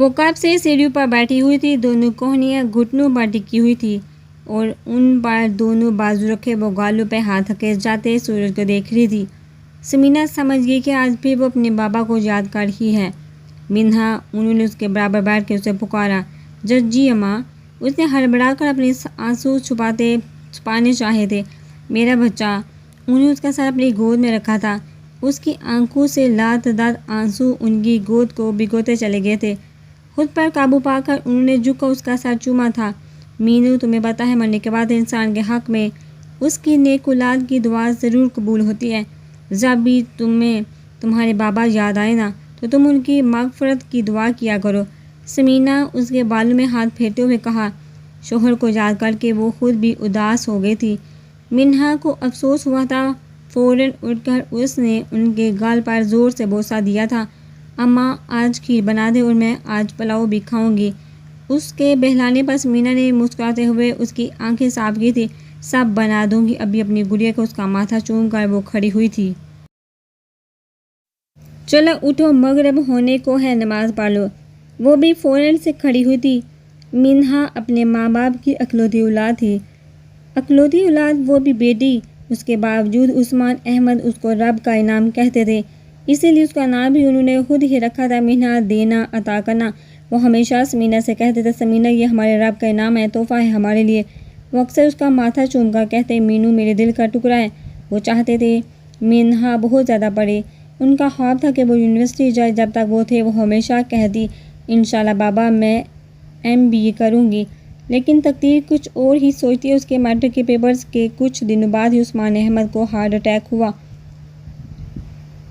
وہ کب سے سیڑھیوں پر بیٹھی ہوئی تھی، دونوں کوہنیاں گھٹنوں پر ٹکی ہوئی تھی اور ان پر دونوں بازو رکھے وہ گالوں پہ ہاتھ رکھے جاتے سورج کو دیکھ رہی تھی۔ سمینا سمجھ گئی کہ آج پھر وہ اپنے بابا کو یاد کر رہی ہے۔ منہا، انہوں نے اس کے برابر بیٹھ کے اسے پکارا، جی اماں۔ اس نے ہڑبڑا کر اپنے آنسو چھپانے چاہے تھے۔ میرا بچہ۔ انہوں نے اس کا سر اپنی گود میں رکھا تھا۔ اس کی آنکھوں سے لاتعداد آنسو ان کی گود کو بھگوتے چلے گئے تھے۔ خود پر قابو پا کر انہوں نے جھک کر اس کا سر چوما تھا۔ مینو، تمہیں پتہ ہے مرنے کے بعد انسان کے حق میں اس کی نیک اولاد کی دعا ضرور قبول ہوتی ہے۔ جب بھی تمہیں تمہارے بابا یاد آئے نا تو تم ان کی مغفرت کی دعا کیا کرو۔ سمینا اس کے بالوں میں ہاتھ پھیرتے ہوئے کہا۔ شوہر کو یاد کر کے وہ خود بھی اداس ہو گئی تھی۔ منہا کو افسوس ہوا تھا۔ فوراً اٹھ کر اس نے ان کے گال پر زور سے بوسہ دیا تھا۔ اماں، آج کھیر بنا دے اور میں آج پلاؤ بھی کھاؤں گی۔ اس کے بہلانے پر سمینا نے مسکراتے ہوئے اس کی آنکھیں صاف کی تھی۔ سب بنا دوں گی ابھی اپنی گڑیا کو، اس کا ماتھا چوم کر وہ کھڑی ہوئی تھی۔ چلو اٹھو، مغرب ہونے کو ہے، نماز پڑھ لو۔ وہ بھی فوراً سے کھڑی ہوئی تھی۔ منہا اپنے ماں باپ کی اکلوتی اولاد تھی۔ اکلوتی اولاد، وہ بھی بیٹی۔ اس کے باوجود عثمان احمد اس کو رب کا انعام کہتے تھے، اسی لیے اس کا نام بھی انہوں نے خود ہی رکھا تھا، منہا، دینا، عطا کرنا۔ وہ ہمیشہ سمینا سے کہتے تھے، سمینا، یہ ہمارے رب کا انعام ہے، تحفہ ہے ہمارے لیے۔ وہ اکثر اس کا ماتھا چوم کر کہتے، مینو میرے دل کا ٹکڑا ہے۔ وہ چاہتے تھے منہا بہت زیادہ پڑھے۔ ان کا خواب تھا کہ وہ یونیورسٹی جائے۔ جب تک وہ تھے وہ ہمیشہ کہتی، انشاءاللہ بابا میں MBA کروں گی۔ لیکن تقدیر کچھ اور ہی سوچتی ہے۔ اس کے میٹرک کے پیپرز کے کچھ دنوں بعد ہی عثمان احمد کو ہارٹ اٹیک ہوا۔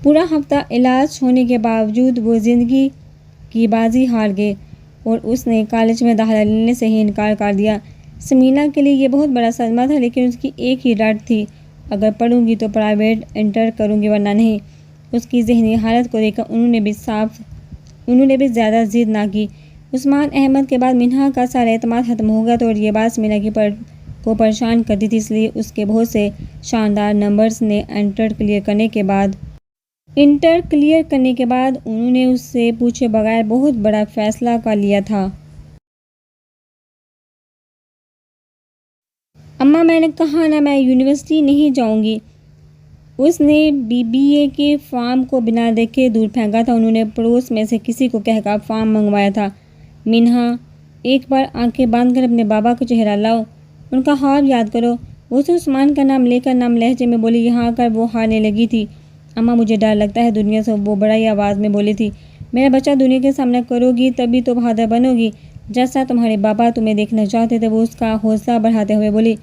پورا ہفتہ علاج ہونے کے باوجود وہ زندگی کی بازی ہار گئے اور اس نے کالج میں داخلہ لینے سے ہی انکار کر دیا۔ سمینا کے لیے یہ بہت بڑا صدمہ تھا، لیکن اس کی ایک ہی ڈر تھی، اگر پڑھوں گی تو پرائیویٹ انٹر کروں گی ورنہ نہیں۔ اس کی ذہنی حالت کو دیکھ کر انہوں نے بھی زیادہ ضد نہ کی۔ عثمان احمد کے بعد منہا کا سارا اعتماد ختم ہو گیا تھا اور یہ بات سمینا کو پریشان کرتی تھی، اس لیے اس کے بہت سے شاندار نمبرز نے انٹر کلیئر کرنے کے بعد انہوں نے اس سے پوچھے بغیر بہت بڑا فیصلہ کر لیا تھا۔ اماں، میں نے کہا نا میں یونیورسٹی نہیں جاؤں گی۔ اس نے BBA کے فارم کو بنا دیکھے دور پھینکا تھا۔ انہوں نے پڑوس میں سے کسی کو کہہ کر فارم منگوایا تھا۔ منہا، ایک بار آنکھیں باندھ کر اپنے بابا کا چہرہ لاؤ، ان کا خواب یاد کرو۔ وہ اسے عثمان کا نام لے کر نرم لہجے میں بولی۔ یہاں آ کر وہ ہارنے لگی تھی۔ اماں، مجھے ڈر لگتا ہے دنیا سے، وہ بڑی آواز میں بولی تھی۔ میرا بچہ، دنیا کے سامنے کرو گی تبھی تو بہادر بنو گی، جیسا تمہارے بابا تمہیں دیکھنا چاہتے تھے۔ وہ اس کا حوصلہ بڑھاتے ہوئے بولی،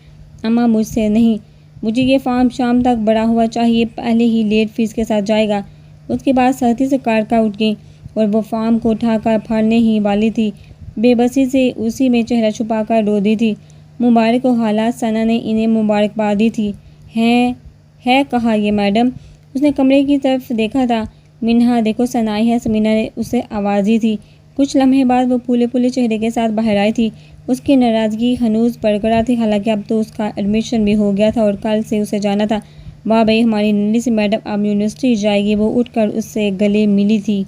اماں مجھ سے نہیں، مجھے یہ فارم شام تک بڑا ہوا چاہیے، پہلے ہی لیٹ فیس کے ساتھ جائے گا۔ اس کی بات سختی سے کاٹ کر اٹھ گئی اور وہ فارم کو اٹھا کر پھاڑنے ہی والی تھی، بے بسی سے اسی میں چہرہ چھپا کر رو دی تھی۔ مبارک ہو حالات، ثنا نے انہیں مبارکباد دی تھی۔ ہے کہاں یہ میڈم؟ اس نے کمرے کی طرف دیکھا تھا۔ منہا، دیکھو ثنا آئی ہے، سمینا نے اسے آواز دی تھی۔ کچھ لمحے بعد وہ پھولے چہرے کے ساتھ باہر آئی تھی۔ اس کی ناراضگی ہنوز برقرار تھی، حالانکہ اب تو اس کا ایڈمیشن بھی ہو گیا تھا اور کل سے اسے جانا تھا۔ واہ بھئی، ہماری ننھی سی میڈم اب یونیورسٹی جائے گی۔ وہ اٹھ کر اس سے گلے ملی تھی۔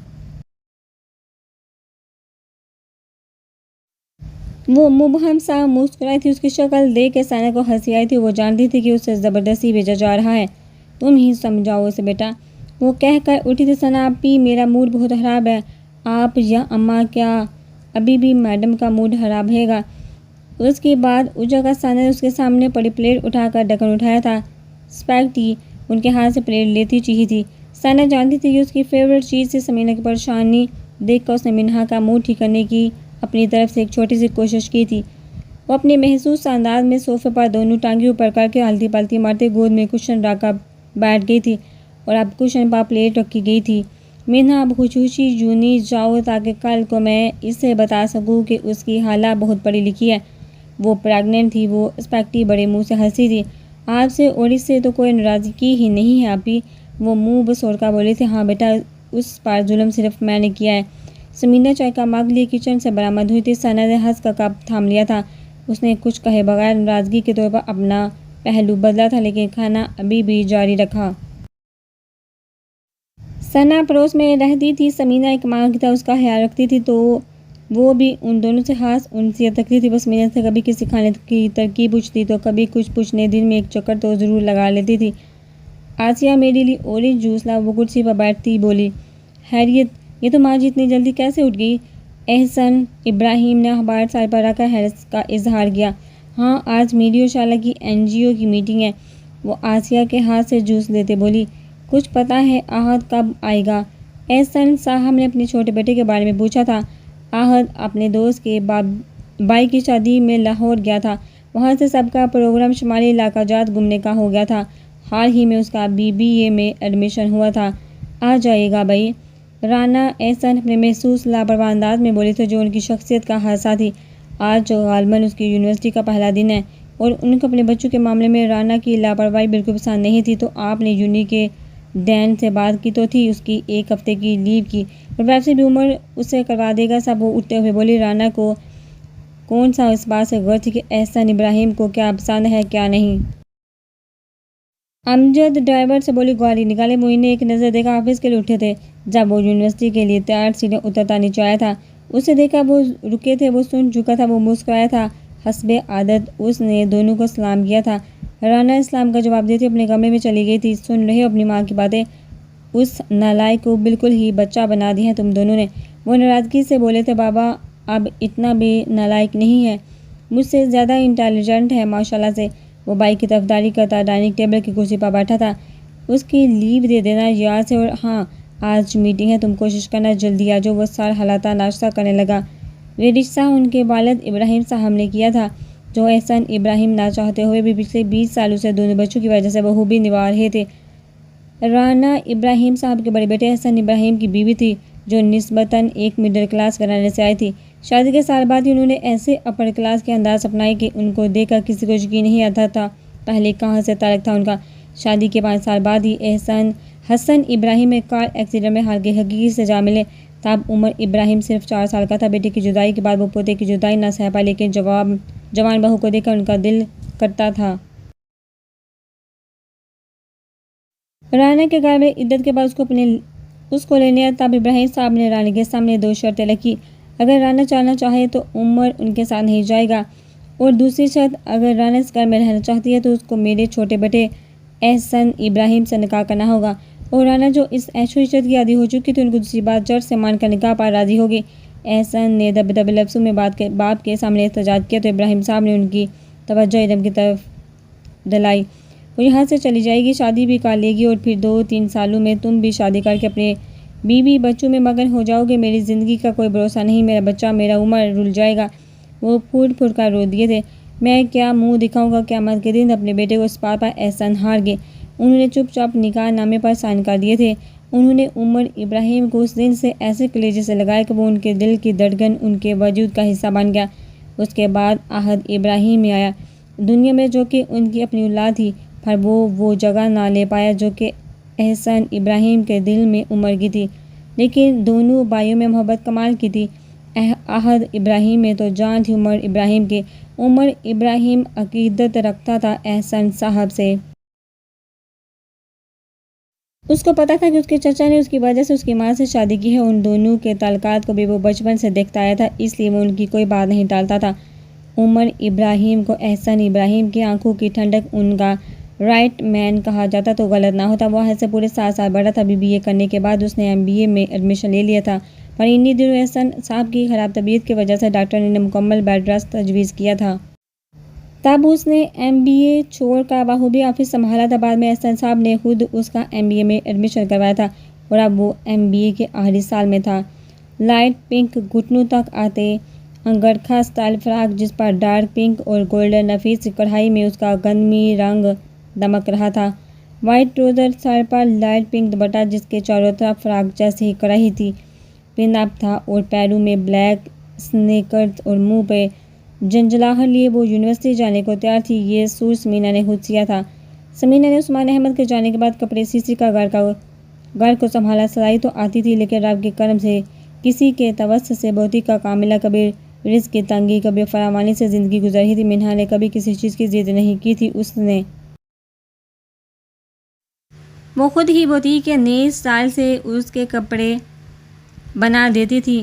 وہ مبہم سا مسکرائی تھی۔ اس کی شکل دیکھ کے ثنا کو ہنسی آئی تھی۔ وہ جانتی تھی کہ اسے زبردستی بھیجا جا رہا ہے۔ تم ہی سمجھاؤ اسے بیٹا، وہ کہہ کر اٹھی تھی۔ ثنا اپی، میرا موڈ بہت خراب ہے۔ آپ یا اماں؟ کیا ابھی بھی میڈم کا موڈ خراب رہے گا؟ اس کی بات اجڑ کر ثنا نے اس کے سامنے پڑی پلیٹ اٹھا کر ڈھکن اٹھایا تھا۔ اسپاگیٹی ان کے ہاتھ سے پلیٹ لیتی چیخی تھی۔ ثنا جانتی تھی کہ اس کی فیورٹ چیز تھی۔ سمینا کی پریشانی دیکھ کر اس نے منہا کا موڈ ٹھیک کرنے کی اپنی طرف سے ایک چھوٹی سی کوشش کی تھی۔ وہ اپنے محسوس انداز میں صوفے پر دونوں ٹانگیں اوپر کر کے ہلتی پلتی مارتے گود میں کشن رکھ کر بیٹھ گئی تھی اور اب کشن پر پلیٹ رکھی گئی تھی۔ منہا، اب خصوصی یونی جاؤ تاکہ کل کو میں اسے بتا سکوں کہ اس کی خالہ بہت پڑھی لکھی ہے، وہ پریگننٹ تھی۔ وہ اسپاگیٹی بڑے منہ سے ہنسی تھی۔ آپ سے اور اس سے تو کوئی ناراضگی ہی نہیں ہے اپی، وہ منہ بسوڑ کر بولی تھی۔ ہاں بیٹا، اس پر ظلم صرف میں نے کیا ہے۔ سمینا چائے کا مگ لیے کچن سے برآمد ہوئی تھی۔ ثنا نے ہنس کر کپ تھام لیا تھا۔ اس نے کچھ کہے بغیر ناراضگی کے طور پر اپنا پہلو بدلا تھا، لیکن کھانا ابھی بھی جاری رکھا۔ ثنا پڑوس میں رہتی تھی۔ سمینا ایک ماں کی طرح اس کا خیال رکھتی تھی، تو وہ بھی ان دونوں سے خاص انسیت رکھتی تھی۔ بس محنت سے کبھی کسی کھانے کی ترکیب پوچھتی تو کبھی کچھ پوچھنے دن میں ایک چکر تو ضرور لگا لیتی تھی۔ آسیہ میرے لیے اورنج جوس لا۔ وہ کرسی پر بیٹھتی بولی، خیریت؟ یہ تو ماں جی اتنی جلدی کیسے اٹھ گئی؟ احسن ابراہیم نے اخبار سر پر رکھ کر حیرت کا اظہار کیا۔ ہاں آج میری اور شالہ کی NGO کی میٹنگ ہے۔ وہ آسیہ کے ہاتھ سے جوس لیتے بولی، کچھ پتہ ہے احد کب آئے گا؟ احسن صاحب نے اپنے چھوٹے بیٹے کے بارے میں پوچھا تھا۔ احد اپنے دوست کے بھائی کی شادی میں لاہور گیا تھا۔ وہاں سے سب کا پروگرام شمالی علاقہ جات گھومنے کا ہو گیا تھا۔ حال ہی میں اس کا BBA میں ایڈمیشن ہوا تھا۔ آ جائے گا بھائی۔ رانا احسن اپنے محسوس لاپرواہ انداز میں بولے تھے جو ان کی شخصیت کا حصہ تھی۔ آج غالباً اس کی یونیورسٹی کا پہلا دن ہے اور ان کو اپنے بچوں کے معاملے میں رانا کی لاپرواہی بالکل پسند نہیں تھی۔ تو آپ نے یونی کے دین سے بات کی تو تھی اس کی 1 ہفتے کی لیو کی، اور ویسے بھی عمر اسے کروا دے گا سب۔ وہ اٹھتے ہوئے بولی، رانا کو کون سا اس بات سے غور تھی کہ احسن ابراہیم کو کیا پسند ہے کیا نہیں۔ امجد ڈرائیور سے بولی، گاڑی نکالے۔ معین نے ایک نظر دیکھا، آفس کے لیے اٹھے تھے۔ جب وہ یونیورسٹی کے لیے تیار سیڑھیاں اترتا نیچے آیا تھا، اسے دیکھا وہ رکے تھے۔ وہ سن چکا تھا۔ وہ مسکرایا تھا۔ حسب عادت اس نے دونوں کو سلام کیا تھا۔ رانا اسلام کا جواب دیتے اپنے کمرے میں چلی گئی تھی۔ سن رہے ہو اپنی ماں کی باتیں؟ اس نالائق کو بالکل ہی بچہ بنا دیا ہے تم دونوں نے۔ وہ ناراضگی سے بولے تھے، بابا اب اتنا بھی نالائق نہیں ہے، مجھ سے زیادہ انٹیلیجنٹ ہے ماشاءاللہ سے۔ وہ بھائی کی طرفداری کرتا ڈائننگ ٹیبل کی کرسی پر بیٹھا تھا۔ اس کی لیو دے دینا یاد سے، اور ہاں آج میٹنگ ہے، تم کوشش کرنا جلدی آ جاؤ۔ وہ سر ہلاتا ناشتہ کرنے لگا۔ یہ رشتہ ان کے والد ابراہیم صاحب نے کیا تھا، جو احسن ابراہیم نہ چاہتے ہوئے بھی پچھلے 20 سالوں سے دونوں بچوں کی وجہ سے بخوبی نبھا رہے تھے۔ رانا ابراہیم صاحب کے بڑے بیٹے احسن ابراہیم کی بیوی تھی، جو نسبتاً ایک مڈل کلاس گھرانے سے آئی تھی۔ شادی کے سال بعد ہی انہوں نے ایسے اپر کلاس کے انداز اپنائے کہ ان کو دیکھ کر کسی کو یقین نہیں آتا تھا پہلے کہاں سے تعلق تھا ان کا۔ شادی کے 5 سال بعد ہی حسن ابراہیم ایک کار ایکسیڈنٹ میں ہار کے حقیقی سے جا ملے۔ تب عمر ابراہیم صرف 4 سال کا تھا۔ بیٹے کی جدائی کے بعد وہ پوتے کی جدائی نہ سہ پائے، لیکن جوان بہو کو دیکھ کر ان کا دل کرتا تھا۔ رانا کے گھر میں عدت کے بعد اس کو لینے آیا۔ تب ابراہیم صاحب نے رانا کے سامنے 2 شرطیں رکھی۔ اگر رانا چاہنا چاہے تو عمر ان کے ساتھ نہیں جائے گا، اور دوسری شرط، اگر رانا اس گھر میں رہنا چاہتی ہے تو اس کو میرے چھوٹے بیٹے احسن ابراہیم سے نکاح کرنا ہوگا۔ اور رانا جو اس عیش و عشرت کی عادی ہو چکی تھی، ان کو دوسری بات جڑ سے مان کر نکاح پر راضی ہوگی۔ احسن نے دبے دبے لفظوں میں باپ کے سامنے احتجاج کیا تو ابراہیم صاحب نے ان کی توجہ علم کی طرف دلائی۔ وہ یہاں سے چلی جائے گی، شادی بھی کر لے گی، اور پھر 2-3 سالوں میں تم بھی شادی کر کے اپنے بیوی بچوں میں مگن ہو جاؤ گے۔ میری زندگی کا کوئی بھروسہ نہیں، میرا بچہ میرا عمر رل جائے گا۔ وہ پھوٹ پھوٹ کر رو دیے تھے۔ میں کیا منہ دکھاؤں گا؟ قیامت کے دن اپنے بیٹے کو اس بات پر احسن ہار گئے۔ انہوں نے چپ چاپ نکاح نامے پر سائن کر دیے تھے۔ انہوں نے عمر ابراہیم کو اس دن سے ایسے کلیجے سے لگایا کہ وہ ان کے دل کی دھڑکن، ان کے وجود کا حصہ بن گیا۔ اس کے بعد احد ابراہیم میں آیا دنیا میں، جو کہ ان کی اپنی اولاد تھی، پر وہ جگہ نہ لے پایا جو کہ احسن ابراہیم کے دل میں عمر کی تھی۔ لیکن دونوں بھائیوں میں محبت کمال کی تھی۔ احد ابراہیم میں تو جان تھی عمر ابراہیم کی۔ عمر ابراہیم عقیدت رکھتا تھا احسن صاحب سے۔ اس کو پتہ تھا کہ اس کے چچا نے اس کی وجہ سے اس کی ماں سے شادی کی ہے۔ ان دونوں کے تعلقات کو بھی وہ بچپن سے دیکھتا آیا تھا، اس لیے وہ ان کی کوئی بات نہیں ٹالتا تھا۔ عمر ابراہیم کو احسن ابراہیم کی آنکھوں کی ٹھنڈک، ان کا رائٹ مین کہا جاتا تو غلط نہ ہوتا۔ وہ حد سے پورے 7 سال بڑا تھا۔ BBA کرنے کے بعد اس نے MBA میں ایڈمیشن لے لیا تھا، پر انہی دنوں احسن صاحب کی خراب طبیعت کی وجہ سے ڈاکٹر نے مکمل بیڈ ریسٹ تجویز کیا تھا۔ تب اس نے MBA چھوڑ کر بخوبی آفس سنبھالا تھا۔ بعد میں احسن صاحب نے خود اس کا MBA میں ایڈمیشن کروایا تھا، اور اب وہ MBA کے آخری سال میں تھا۔ لائٹ پنک گھٹنوں تک آتے انگرکھا سٹائل فراق، جس پر ڈارک پنک اور گولڈن نفیس کڑھائی میں اس کا گندمی رنگ دمک رہا تھا۔ وائٹ ٹراؤزر، سر پر لائٹ پنک دوپٹہ جس کے چاروں طرف فراق جیسی کڑھائی تھی، پن اپ تھا، اور پیروں میں بلیک سنیکرز، اور منہ پہ جھنجھلاہٹ لیے وہ یونیورسٹی جانے کو تیار تھی۔ یہ سوٹ سمینا نے خود سیا تھا۔ سمینا نے عثمان احمد کے جانے کے بعد کپڑے سی کر گھر کو سنبھالا۔ سلائی تو آتی تھی، لیکن رب کے کرم سے کسی کے توسط سے بہتی کا کاملہ، کبھی رزق کی تنگی، کبھی فراوانی سے زندگی گزر رہی تھی۔ منہا نے کبھی کسی چیز کی ضد نہیں کی تھی۔ اس نے وہ خود ہی بوتیک کے نئے سٹائل سے اس کے کپڑے بنا دیتی تھی۔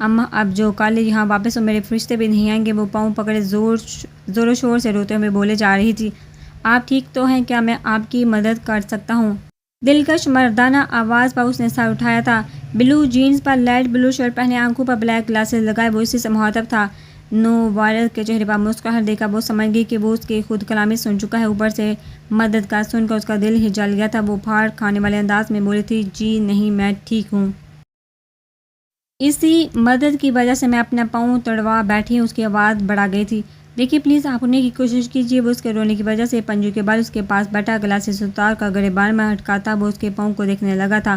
اماں اب جو کل یہاں واپس ہو میرے فرشتے بھی نہیں آئیں گے، وہ پاؤں پکڑے زور و شور سے روتے ہوئے بولے جا رہی تھی۔ آپ ٹھیک تو ہیں؟ کیا میں آپ کی مدد کر سکتا ہوں؟ دلکش مردانہ آواز پر اس نے سر اٹھایا تھا۔ بلو جینز پر لائٹ بلو شرٹ پہنے، آنکھوں پر بلیک گلاسز لگائے وہ اسی سے مخاطب تھا۔ نو وائرس کے چہرے پر مسکراہٹ دیکھ کر وہ سمجھ گئی کہ وہ اس کی خود کلامی سن چکا ہے، اوپر سے مدد کا سن کر اس کا دل ہی جل گیا تھا۔ وہ پھاڑ کھانے والے انداز میں بولی تھی، جی نہیں میں ٹھیک ہوں۔ اسی مدد کی وجہ سے میں اپنا پاؤں تڑوا بیٹھی ہوں۔ اس کی آواز بڑھا گئی تھی۔ دیکھیے پلیز آپ اٹھنے کی کوشش کیجیے۔ وہ اس کے رونے کی وجہ سے پنجو کے بعد اس کے پاس بیٹھا گلاسز اتار کر گریبان میں اٹکاتا وہ اس کے پاؤں کو دیکھنے لگا تھا۔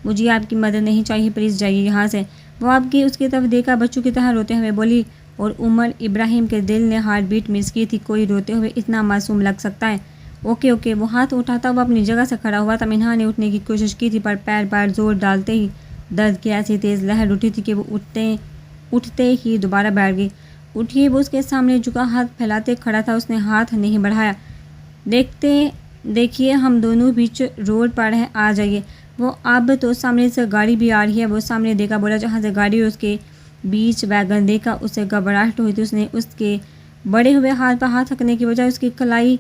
مجھے آپ کی مدد نہیں چاہیے، پلیز جائیے یہاں سے۔ وہ آپ کی اس کی طرف دیکھا، بچوں کی طرح روتے ہوئے بولی، اور عمر ابراہیم کے دل نے ہارٹ بیٹ مس کی تھی۔ کوئی روتے ہوئے اتنا معصوم لگ سکتا ہے؟ اوکے وہ ہاتھ اٹھاتا وہ اپنی جگہ سے کھڑا ہوا تھا۔ منہا نے اٹھنے کی کوشش کی تھی پر پیر پر زور ڈالتے ہی درد کی ایسی تیز لہر اٹھی تھی کہ وہ اٹھتے ہی دوبارہ بیٹھ گئی۔ اٹھیے، وہ اس کے سامنے جھکا ہاتھ پھیلاتے کھڑا تھا۔ اس نے ہاتھ نہیں بڑھایا۔ دیکھیے ہم دونوں بیچ روڈ پر ہیں، آ جائیے۔ وہ اب تو سامنے سے گاڑی بھی آ رہی ہے۔ وہ سامنے دیکھا، بولا جہاں سے گاڑی اور اس کے بیچ ویگن دیکھا اسے گھبراہٹ ہوئی تھی۔ اس نے اس کے بڑے ہوئے ہاتھ پر ہاتھ رکھنے کی بجائے اس کی کلائی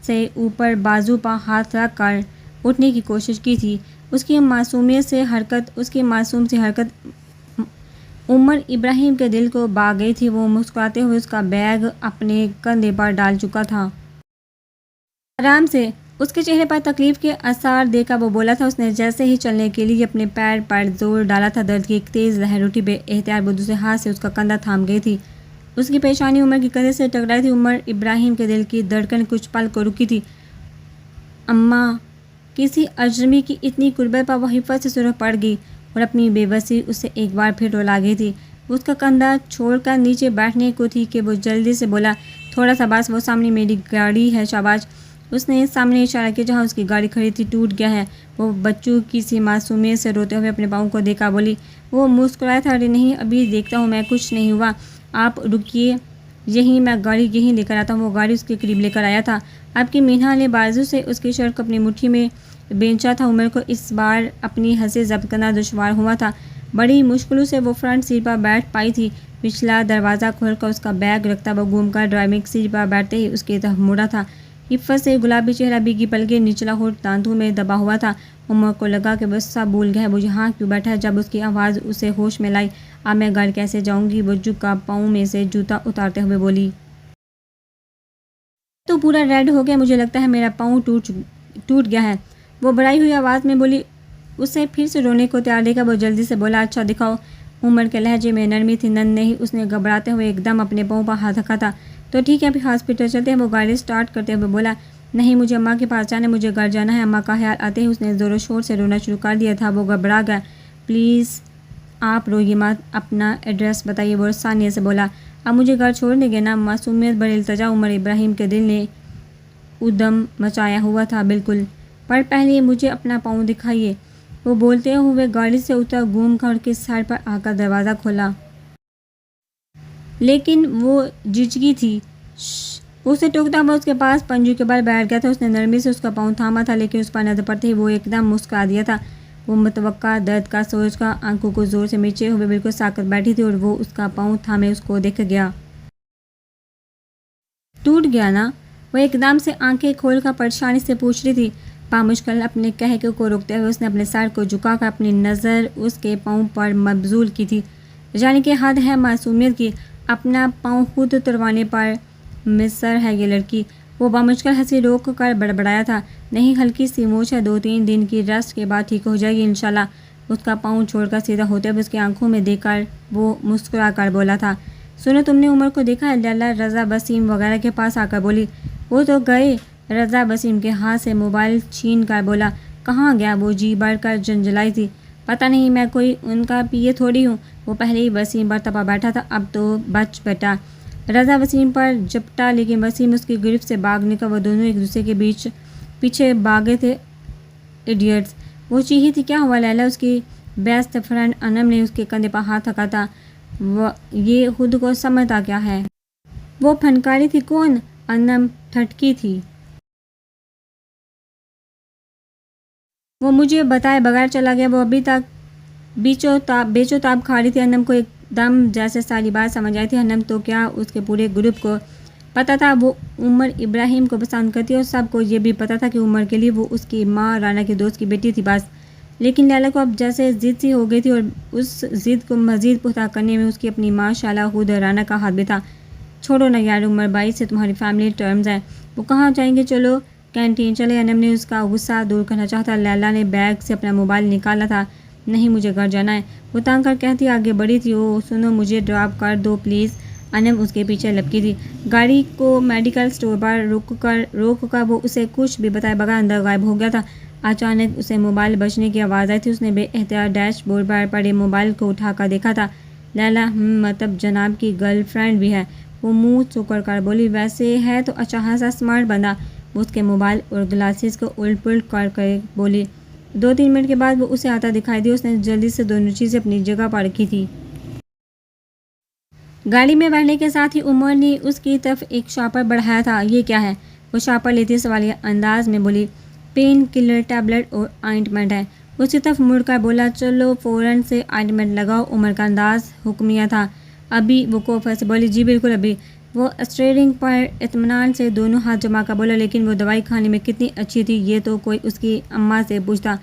سے اوپر بازو پر ہاتھ رکھ کر اٹھنے کی کوشش کی تھی۔ اس کی معصوم سی حرکت عمر ابراہیم کے دل کو بھا گئی تھی۔ وہ مسکراتے ہوئے اس کا بیگ اپنے کندھے پر ڈال چکا تھا۔ آرام سے، اس کے چہرے پر تکلیف کے آثار دیکھا وہ بولا تھا۔ اس نے جیسے ہی چلنے کے لیے اپنے پیر پر زور ڈالا تھا، درد کی ایک تیز لہر اٹھی۔ بے احتیاط وہ دوسرے ہاتھ سے اس کا کندھا تھام گئی تھی۔ اس کی پیشانی عمر کے کندھے سے ٹکرائی تھی۔ عمر ابراہیم کے دل کی دھڑکن کچھ پل کو رکی تھی۔ اماں، کسی اجنبی کی اتنی قربت پر وہ حفت سے سرخ پڑ گئی اور اپنی بے بسی اسے ایک بار پھر رلا گئی تھی۔ اس کا کندھا چھوڑ کر نیچے بیٹھنے کو تھی کہ وہ جلدی سے بولا، تھوڑا سا بس، وہ سامنے میری گاڑی ہے، شاباش۔ اس نے سامنے اشارہ کیا جہاں اس کی گاڑی کھڑی تھی۔ ٹوٹ گیا ہے؟ وہ بچوں کی سی معصومیت سے روتے ہوئے اپنے پاؤں کو دیکھا بولی۔ وہ مسکرایا تھا، ارے نہیں ابھی دیکھتا ہوں میں، کچھ نہیں ہوا، آپ رکیے یہیں، میں گاڑی یہیں لے کر آتا ہوں۔ وہ گاڑی اس کے قریب لے کر آیا تھا۔ اب کی منہا نے بازو سے اس کی شرٹ کو اپنی مٹھی میں بینچا تھا۔ عمر کو اس بار اپنی ہنسی ضبط کرنا دشوار ہوا تھا۔ بڑی مشکلوں سے وہ فرنٹ سیٹ پر بیٹھ پائی تھی۔ پچھلا دروازہ کھول کر اس کا بیگ رکھتا وہ گھوم کر ڈرائیونگ سیٹ پر بیٹھتے ہی اس کی طرف مڑا تھا۔ حفت سے گلابی چہرہ، بھیگی پلکیں، نچلا ہونٹ دانتوں میں دبا ہوا تھا۔ عمر کو لگا کہ وہ سب بھول گیا ہے، وہ یہاں کیوں بیٹھا ہے؟ جب اس کی آواز اسے ہوش میں لائی، اب میں گھر کیسے جاؤں گی؟ وہ جھکا پاؤں میں سے جوتا اتارتے ہوئے بولی۔ تو پورا ریڈ ہو گیا، مجھے لگتا ہے میرا پاؤں ٹوٹ گیا ہے، وہ بڑھائی ہوئی آواز میں بولی۔ اسے پھر سے رونے کو تیار دیکھا وہ جلدی سے بولا، اچھا دکھاؤ۔ عمر کے لہجے میں نرمی تھی، نہیں۔ اس نے گھبراتے ہوئے ایک دم اپنے پاؤں پر ہاتھ رکھا تھا۔ تو ٹھیک ہے ابھی ہاسپٹل چلتے ہیں، وہ گاڑی سٹارٹ کرتے ہوئے بولا۔ نہیں، مجھے اماں کے پاس جانا ہے، مجھے گھر جانا ہے۔ اماں کا خیال آتے ہی اس نے زور و شور سے رونا شروع کر دیا تھا۔ وہ گھبرا گیا۔ پلیز آپ روئیے مت، اپنا ایڈریس بتائیے، وہ ثانیہ سے بولا۔ اب مجھے گھر چھوڑ دیں گے نا؟ معصومیت بھری التجا۔ عمر ابراہیم کے دل نے ادم مچایا ہوا تھا، بالکل، پر پہلے مجھے اپنا پاؤں دکھائیے۔ وہ بولتے ہوئے گاڑی سے اترا، گھوم کر کے سائڈ پر آ کر دروازہ کھولا۔ لیکن وہ جھجکی تھی۔ اسے ٹوکتا ہوا اس کے پاس پنجو کے بل بیٹھ گیا تھا۔ اس نے نرمی سے اس کا پاؤں تھاما تھا، لیکن اس پر نظر پڑتے ہی وہ ایک دم مسکرا دیا تھا۔ وہ متوقع درد کا سوچ کر آنکھوں کو زور سے مچے ہوئے بالکل ساکت بیٹھی تھی اور وہ اس کا پاؤں تھامے اس کو دیکھ گیا۔ ٹوٹ گیا نا؟ وہ ایک دم سے آنکھیں کھول کر پریشانی سے پوچھ رہی تھی۔ بامشکل اپنے کہنے کو روکتے ہوئے اس نے اپنے سر کو جھکا کر اپنی نظر اس کے پاؤں پر مبذول کی تھی۔ یعنی کہ حد ہے معصومیت کی، اپنا پاؤں خود تڑوانے پر مصر ہے یہ لڑکی۔ وہ بامشکل ہنسی روک کر بڑبڑایا تھا، نہیں ہلکی سی موچ ہے، 2-3 دن کی ریسٹ کے بعد ٹھیک ہو جائے گی انشاءاللہ۔ اس کا پاؤں چھوڑ کر سیدھا ہوتے ہوئے اس کی آنکھوں میں دیکھ کر وہ مسکرا کر بولا تھا، سنو تم نے عمر کو دیکھا ہے؟ لیلا رضا وسیم وغیرہ کے پاس آ کر بولی۔ وہ تو گئے، رضا وسیم کے ہاتھ سے موبائل چھین کر بولا۔ کہاں گیا؟ وہ جی بڑھ کر جھنجھلائی تھی۔ پتہ نہیں، میں کوئی ان کا پیے تھوڑی ہوں۔ وہ پہلے ہی وسیم پر تپا بیٹھا تھا، اب تو بچ بیٹا۔ رضا وسیم پر جھپٹا، لیکن وسیم اس کی گرفت سے بھاگ نکلا۔ وہ دونوں ایک دوسرے کے پیچھے بھاگے تھے، ایڈیٹس۔ وہ چیخی تھی، کیا ہوا لیلا؟ اس کی بیسٹ فرینڈ انم نے اس کے کندھے پر ہاتھ رکھا تھا۔ یہ خود کو سمجھتا کیا ہے؟ وہ پھنکاری تھی۔ کون؟ انم ٹھٹکی تھی۔ وہ مجھے بتائے بغیر چلا گیا، وہ ابھی تک بیچو تاب کھا رہی تھی۔ انم کو ایک دم جیسے ساری بات سمجھ آئی تھی۔ انم تو کیا اس کے پورے گروپ کو پتہ تھا وہ عمر ابراہیم کو پسند کرتی اور سب کو یہ بھی پتہ تھا کہ عمر کے لیے وہ اس کی ماں رانا کے دوست کی بیٹی تھی بس۔ لیکن لیلا کو اب جیسے ضد سی ہو گئی تھی اور اس ضد کو مزید پختہ کرنے میں اس کی اپنی ماں شالا خود رانا کا ہاتھ بھی تھا۔ چھوڑو نا یار، عمر بھائی سے تمہاری فیملی ٹرمز ہیں، وہ کہاں جائیں گے، چلو کینٹین چلے۔ انم نے اس کا غصہ دور کرنا چاہتا۔ لیلا نے بیگ سے اپنا موبائل نکالا تھا۔ نہیں مجھے گھر جانا ہے، وہ تانگ کر کہتی آگے بڑھی تھی۔ او سنو مجھے ڈراپ کر دو پلیز۔ انم اس کے پیچھے لپکی تھی۔ گاڑی کو میڈیکل سٹور پر روک کر وہ اسے کچھ بھی بتائے بغیر اندر غائب ہو گیا تھا۔ اچانک اسے موبائل بجنے کی آواز آئی تھی۔ اس نے بے احتیاط ڈیش بورڈ پر پڑے موبائل کو اٹھا کر دیکھا تھا۔ لیلا مطلب جناب کی گرل فرینڈ بھی ہے، وہ منہ چکر کر بولی۔ ویسے ہے تو اچھا خاصا اسمارٹ بندہ، وہ اس کے موبائل اور گلاسز کو الٹ پلٹ کر کے بولی۔ 2-3 منٹ کے بعد وہ اسے آتا دکھائی دی۔ اس نے جلدی سے دونوں چیزیں اپنی جگہ پر رکھی تھی۔ گاڑی میں بیٹھنے کے ساتھ ہی عمر نے اس کی طرف ایک شاپر بڑھایا تھا۔ یہ کیا ہے؟ وہ شاپر لیتی سوالیہ انداز میں بولی۔ پین کلر ٹیبلٹ اور آئنٹمنٹ ہے، اس کی طرف مڑ کر بولا۔ چلو فوراً سے آئنٹمنٹ لگاؤ۔ عمر کا انداز حکمیہ تھا۔ ابھی؟ وہ کوفر سے بولی۔ جی بالکل ابھی۔ وہ اسٹیئرنگ پر اطمینان سے دونوں ہاتھ جما کر بولا۔ لیکن وہ دوائی کھانے میں کتنی اچھی تھی، یہ تو کوئی اس کی اماں سے پوچھتا۔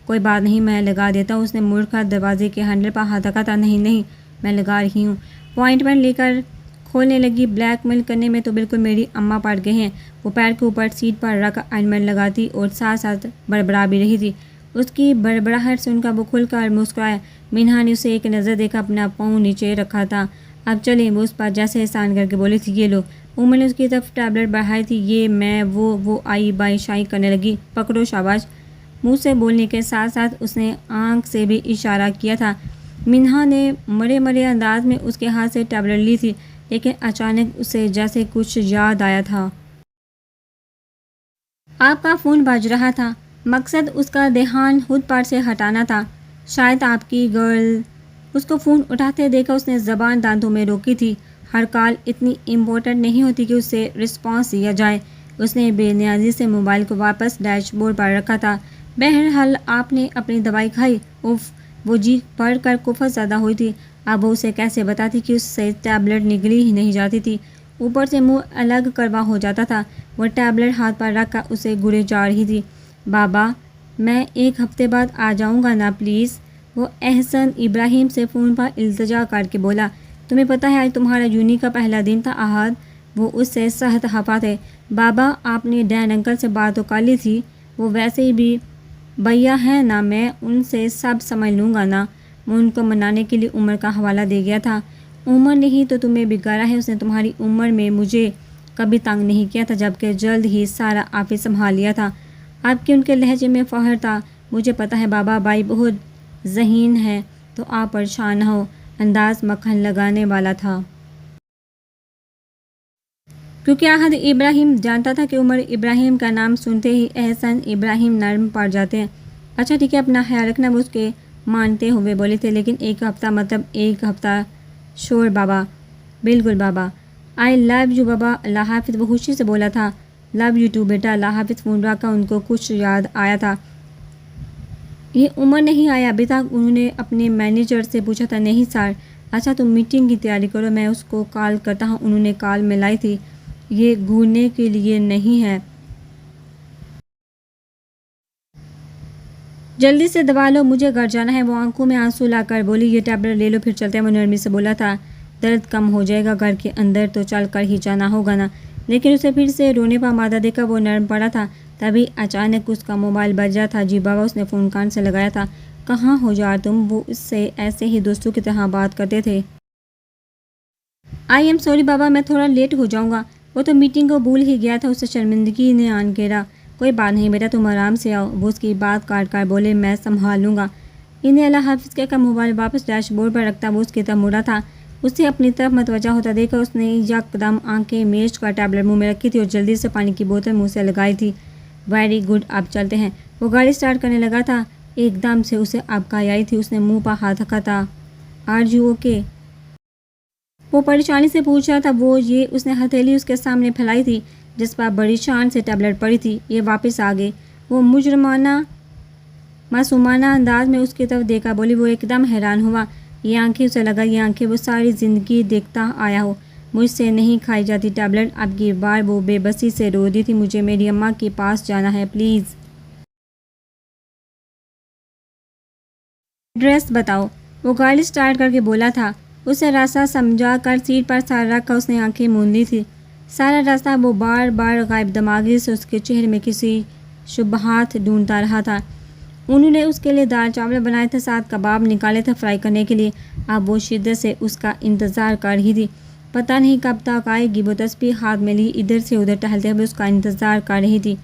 کوئی بات نہیں میں لگا دیتا ہوں۔ اس نے مڑ کر دروازے کے ہینڈل پر ہاتھ رکھا تھا۔ نہیں میں لگا رہی ہوں۔ وہ آئنٹمنٹ لے کر کھولنے لگی۔ بلیک میل کرنے میں تو بالکل میری اماں پڑ گئے ہیں۔ وہ پیر کے اوپر سیٹ پر رکھ آئنٹمنٹ لگاتی اور ساتھ ساتھ بڑبڑا بھی رہی تھی۔ اس کی بڑبڑاہٹ سن کر وہ کھل کر مسکرایا۔ مینہا نے اسے ایک نظر دیکھا، اپنا پاؤں نیچے رکھا تھا۔ اب چلیں، وہ اس پر جیسے احسان کر کے بولی تھی۔ یہ لو۔ عمر نے اس کی طرف ٹیبلٹ بڑھائی تھی۔ یہ میں وہ آئی بائیں شائیں کرنے لگی۔ پکڑو شاباش۔ منہ سے بولنے کے ساتھ ساتھ اس نے آنکھ سے بھی اشارہ کیا تھا۔ مینہا نے مرے انداز میں اس کے ہاتھ سے ٹیبلٹ لی تھی، لیکن اچانک اسے جیسے کچھ یاد آیا تھا۔ آپ کا فون بج رہا تھا۔ مقصد اس کا دھیان خود پر سے ہٹانا تھا۔ شاید آپ کی گرل۔ اس کو فون اٹھاتے دیکھا اس نے زبان دانتوں میں روکی تھی۔ ہر کال اتنی امپورٹنٹ نہیں ہوتی کہ اسے رسپانس دیا جائے۔ اس نے بے نیازی سے موبائل کو واپس ڈیش بورڈ پر رکھا تھا۔ بہرحال آپ نے اپنی دوائی کھائی؟ اف، وہ جی پڑھ کر کفر زدہ ہوئی تھی۔ اب وہ اسے کیسے بتاتی کہ اس سے ٹیبلٹ نگلی ہی نہیں جاتی تھی، اوپر سے منہ الگ کروا ہو جاتا تھا۔ وہ ٹیبلٹ ہاتھ پر رکھ کر اسے گڑے جا رہی تھی۔ بابا میں 1 ہفتے بعد آ جاؤں گا نا پلیز، وہ احسن ابراہیم سے فون پر التجا کر کے بولا۔ تمہیں پتہ ہے آج تمہارا یونی کا پہلا دن تھا احد؟ وہ اس سے سخت خفا تھے۔ بابا آپ نے ڈین انکل سے بات تو کر لی تھی، وہ ویسے بھی بھیا ہیں نا، میں ان سے سب سمجھ لوں گا نا۔ میں ان کو منانے کے لیے عمر کا حوالہ دے گیا تھا۔ عمر نے ہی تو تمہیں بگاڑا ہے، اس نے تمہاری عمر میں مجھے کبھی تنگ نہیں کیا تھا، جبکہ جلد ہی سارا آفس سنبھال لیا تھا۔ آپ کے ان کے لہجے میں فخر تھا۔ مجھے پتہ ہے بابا بھائی بہت ذہین ہے، تو آپ پریشان نہ ہو۔ انداز مکھن لگانے والا تھا، کیونکہ احد ابراہیم جانتا تھا کہ عمر ابراہیم کا نام سنتے ہی احسن ابراہیم نرم پڑ جاتے ہیں۔ اچھا ٹھیک ہے، اپنا خیال رکھنا، وہ اس کے مانتے ہوئے بولے تھے۔ لیکن 1 ہفتہ مطلب 1 ہفتہ؟ شور بابا، بالکل بابا۔ آئی لو یو بابا، اللہ حافظ، وہ خوشی سے بولا تھا۔ لو یو ٹو بیٹا، اللہ حافظ۔ فون رکھا، ان کو کچھ یاد آیا تھا۔ یہ عمر نہیں آیا ابھی تک؟ انہوں نے اپنے مینیجر سے پوچھا تھا۔ نہیں سر۔ اچھا تم میٹنگ کی تیاری کرو، میں اس کو کال کرتا ہوں۔ انہوں نے کال ملائی تھی۔ یہ گھورنے کے لیے نہیں ہے، جلدی سے دوا لو، مجھے گھر جانا ہے۔ وہ آنکھوں میں آنسو لا کر بولی۔ یہ ٹیبلٹ لے لو پھر چلتے ہیں، وہ نرمی سے بولا تھا۔ درد کم ہو جائے گا، گھر کے اندر تو چل کر ہی جانا ہوگا نا۔ لیکن اسے پھر سے رونے پر مادہ دیکھا وہ نرم پڑا تھا۔ تبھی اچانک اس کا موبائل بجا تھا۔ جی بابا، اس نے فون کان سے لگایا تھا۔ کہاں ہو یار تم؟ وہ اس سے ایسے ہی دوستوں کی طرح بات کرتے تھے۔ آئی ایم سوری بابا، میں تھوڑا لیٹ ہو جاؤں گا۔ وہ تو میٹنگ کو بھول ہی گیا تھا، اسے شرمندگی نے آن گھیرا۔ کوئی بات نہیں بیٹا، تم آرام سے آؤ، وہ اس کی بات کاٹ کر بولے۔ میں سنبھال لوں گا۔ انہیں اللہ حافظ کہہ کر موبائل واپس ڈیش بورڈ پر رکھتا وہ اس کی طرف مڑا تھا۔ اسے اپنی طرف متوجہ ہوتا دیکھا اس نے یکدم آنکھیں میچ کر ٹیبلٹ منہ میں رکھی تھی اور جلدی سے پانی کی بوتل منہ سے لگائی تھی۔ ویری گڈ، اب چلتے ہیں۔ وہ گاڑی سٹارٹ کرنے لگا تھا، ایک دم سے اسے ابکائی آئی تھی۔ اس نے منہ پر ہاتھ رکھا تھا۔ Are you okay? وہ پریشانی سے پوچھ رہا تھا۔ وہ یہ اس نے ہتھیلی اس کے سامنے پھیلائی تھی جس پر بڑی شان سے ٹیبلٹ پڑی تھی۔ یہ واپس آ گئے؟ وہ مجرمانہ معصومانہ انداز میں اس کی طرف دیکھا بولی۔ وہ ایک دم حیران ہوا۔ یہ آنکھیں، اسے لگا یہ آنکھیں وہ ساری زندگی دیکھتا آیا ہو۔ مجھ سے نہیں کھائی جاتی ٹیبلٹ۔ اب کی بار وہ بے بسی سے رو دی تھی۔ مجھے میری اماں کے پاس جانا ہے، پلیز۔ ایڈریس بتاؤ، وہ گاڑی سٹارٹ کر کے بولا تھا۔ اسے راستہ سمجھا کر سیٹ پر سر رکھ کر اس نے آنکھیں موند لی تھی۔ سارا راستہ وہ بار بار غائب دماغی سے اس کے چہرے میں کسی شبہات ڈھونڈتا رہا تھا۔ انہوں نے اس کے لیے دال چاول بنائے تھے، ساتھ کباب نکالے تھے فرائی کرنے کے لیے۔ اب وہ شدت سے اس کا انتظار کر رہی تھی۔ پتہ نہیں کب تک آئے گی۔ وہ تسبیح ہاتھ میں لی ادھر سے ادھر ٹہلتے ہوئے اس کا انتظار کر رہی تھی۔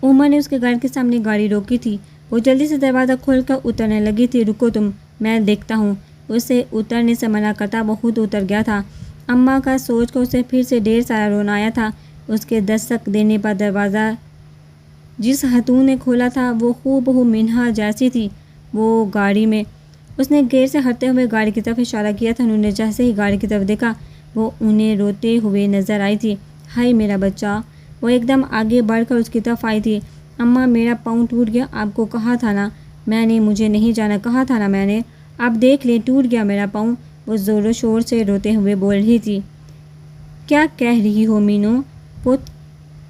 عمر نے اس کے گھر کے سامنے گاڑی روکی تھی۔ وہ جلدی سے دروازہ کھول کر اترنے لگی تھی۔ رکو تم، میں دیکھتا ہوں۔ اسے اترنے سے منع کرتا وہ خود اتر گیا تھا۔ اماں کا سوچ کر اسے پھر سے ڈھیر سارا رونا آیا تھا۔ اس کے دستک دینے پر دروازہ جس خاتون نے کھولا تھا وہ ہو بہو منہا جیسی تھی۔ وہ گاڑی میں، اس نے گیٹ سے ہٹتے ہوئے گاڑی کی طرف اشارہ کیا تھا۔ انہوں نے جیسے ہی گاڑی کی طرف دیکھا وہ انہیں روتے ہوئے نظر آئی تھی۔ ہائے میرا بچہ! وہ ایک دم آگے بڑھ کر اس کی طرف آئی تھی۔ اماں میرا پاؤں ٹوٹ گیا، آپ کو کہا تھا نا میں نے، مجھے نہیں جانا کہا تھا نا میں نے، اب دیکھ لیں ٹوٹ گیا میرا پاؤں۔ وہ زور و شور سے روتے ہوئے بول رہی تھی۔ کیا کہہ رہی ہو مینو؟ پت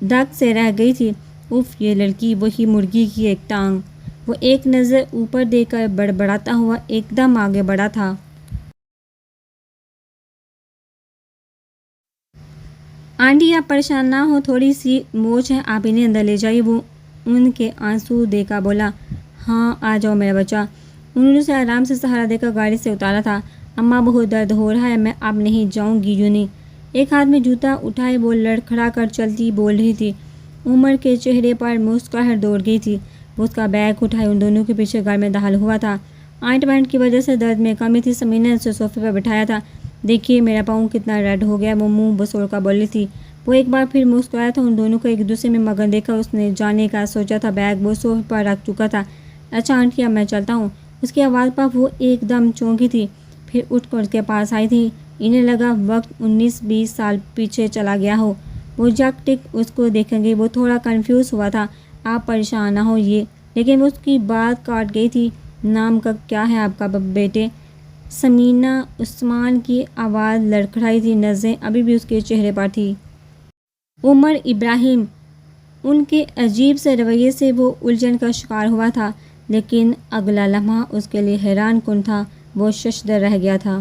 دھک سے رہ گئی تھی۔ اف یہ لڑکی، وہی مرغی کی ایک ٹانگ۔ وہ ایک نظر اوپر دے کر بڑبڑاتا ہوا ایک دم آگے بڑھا تھا۔ آنٹی آپ پریشان نہ ہو، تھوڑی سی موچ ہے، آپ انہیں اندر لے جائیے۔ وہ ان کے آنسو دے کر بولا۔ ہاں آ جاؤ میرا بچہ۔ انہوں نے اسے آرام سے سہارا دے کر گاڑی سے اتارا تھا۔ اماں بہت درد ہو رہا ہے، میں اب نہیں جاؤں گی یوں نہیں۔ ایک ہاتھ میں جوتا اٹھائے وہ لڑکھڑا کر چلتی بول رہی تھی۔ عمر کے چہرے پر مسکراہٹ دوڑ گئی تھی۔ وہ اس کا بیگ اٹھائے ان دونوں کے پیچھے گھر میں داخل ہوا تھا۔ آئنٹمنٹ کی وجہ سے درد میں کمی تھی۔ سمینا نے اسے صوفے پر بٹھایا تھا۔ دیکھیے میرا پاؤں کتنا ریڈ ہو گیا، وہ منہ بسوڑ کر بولی تھی۔ وہ ایک بار پھر مسکرایا تھا۔ ان دونوں کو ایک دوسرے میں مگن دیکھ کر اس نے جانے کا سوچا تھا۔ بیگ وہ صوفے پر رکھ چکا تھا۔ اچھا آنٹی اب میں چلتا ہوں۔ اس کی آواز پر وہ ایک دم چونکی تھی، پھر اٹھ کر اس کے پاس آئی تھی۔ انہیں لگا وقت 19-20 سال پیچھے چلا گیا ہو۔ وہ جھک ٹک اس کو دیکھیں گے۔ وہ تھوڑا کنفیوز ہوا تھا۔ آپ پریشان نہ ہو یہ، لیکن وہ اس کی بات کاٹ گئی تھی۔ نام کا کیا ہے آپ کا بیٹے؟ سمینا عثمان کی آواز لڑکھڑائی تھی، نظریں ابھی بھی اس کے چہرے پر تھی۔ عمر ابراہیم۔ ان کے عجیب سے رویے سے وہ الجھن کا شکار ہوا تھا، لیکن اگلا لمحہ اس کے لیے حیران کن تھا۔ وہ ششدر رہ گیا تھا۔